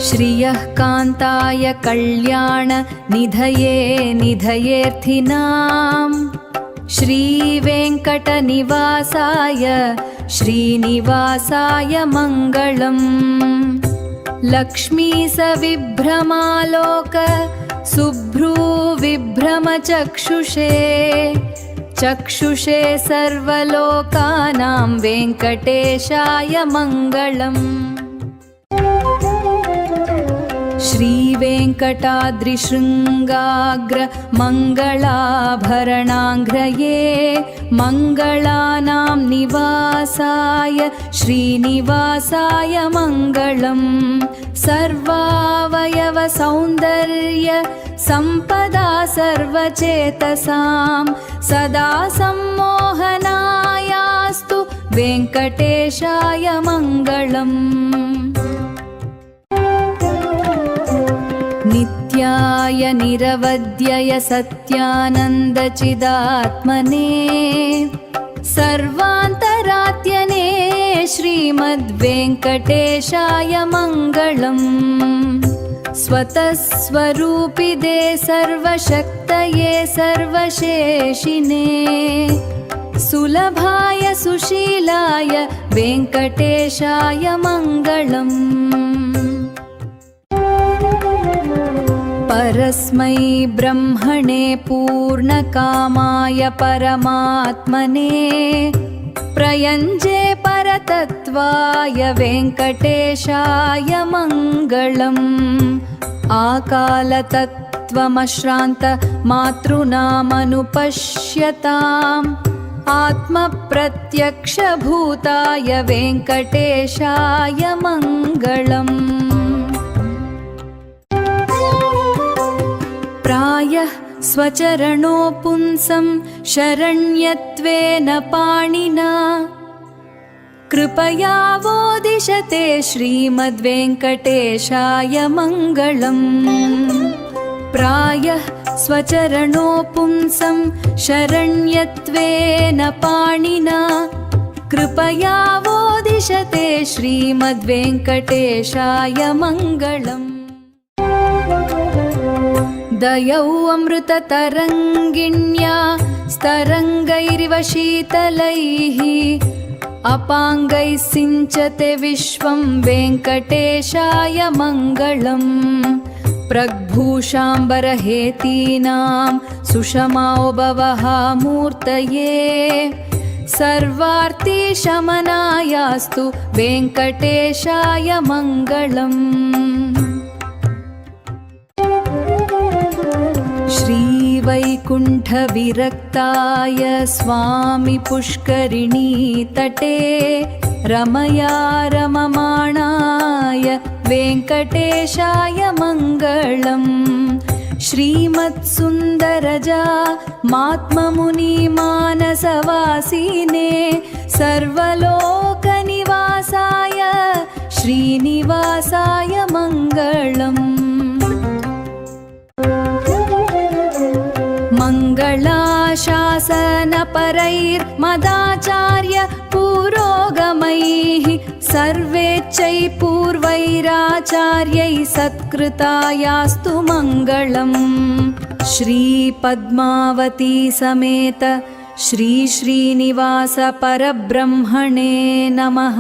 श्रियः कान्ताय कल्याण निधये निधयेऽर्थिनां श्रीवेङ्कटनिवासाय श्रीनिवासाय मङ्गलम्। लक्ष्मीसविभ्रमालोक शुभ्रूविभ्रमचक्षुषे चक्षुषे सर्वलोकानां वेङ्कटेशाय मङ्गलम्। श्रीवेङ्कटाद्रिशृङ्गाग्र मङ्गलाभरणाङ्घ्रये मङ्गलानां निवासाय श्रीनिवासाय मङ्गलम्। सर्वावयव सौन्दर्य सम्पदा सर्वचेतसां सदा सम्मोहनायास्तु वेङ्कटेशाय मङ्गलम्। नित्याय निरवध्यय सत्यानन्दचिदात्मने सर्वान्तरात्यने श्रीमद्वेङ्कटेशाय मङ्गलम्। स्वतः स्वरूपिदे सर्वशक्तये सर्वशेषिने सुलभाय सुशीलाय वेङ्कटेशाय मङ्गलम्। परस्मै ब्रह्मणे पूर्णकामाय परमात्मने प्रयञ्जे परतत्त्वाय वेङ्कटेशाय मङ्गलम्। आकालतत्त्वमश्रान्त मातॄणामनुपश्यताम् आत्मप्रत्यक्षभूताय वेङ्कटेशाय मङ्गलम्। प्रायः स्वचरणो पुंसं शरण्यत्वेन पाणिना कृपया वोदिशते श्रीमद्वेङ्कटेशाय मङ्गलम्। प्रायः स्वचरणो पुंसं शरण्यत्वेन पाणिना कृपया वोदिशते श्रीमद्वेङ्कटेशाय मङ्गलम्। दयौ अमृततरङ्गिण्या स्तरङ्गैरिव शीतलैः अपाङ्गैः सिञ्चते विश्वं वेङ्कटेशाय मङ्गलम्। प्रग्भूषाम्बरहेतीनां सुषमाओभवः मूर्तये सर्वार्तिशमनायास्तु वेङ्कटेशाय मङ्गलम्। श्रीवैकुण्ठविरक्ताय स्वामी पुष्करिणीतटे रमया रममाणाय वेङ्कटेशाय मङ्गलम्। श्रीमत्सुन्दरजा मात्ममुनिमानसवासिने सर्वलोकनिवासाय श्रीनिवासाय मङ्गलम्। मङ्गलाशासनपरैर्मदाचार्य पुरोगमैः सर्वेच्चैः पूर्वैराचार्यैः सत्कृतायास्तु मङ्गलम्। श्रीपद्मावती समेत श्री श्रीनिवास परब्रह्मणे नमः।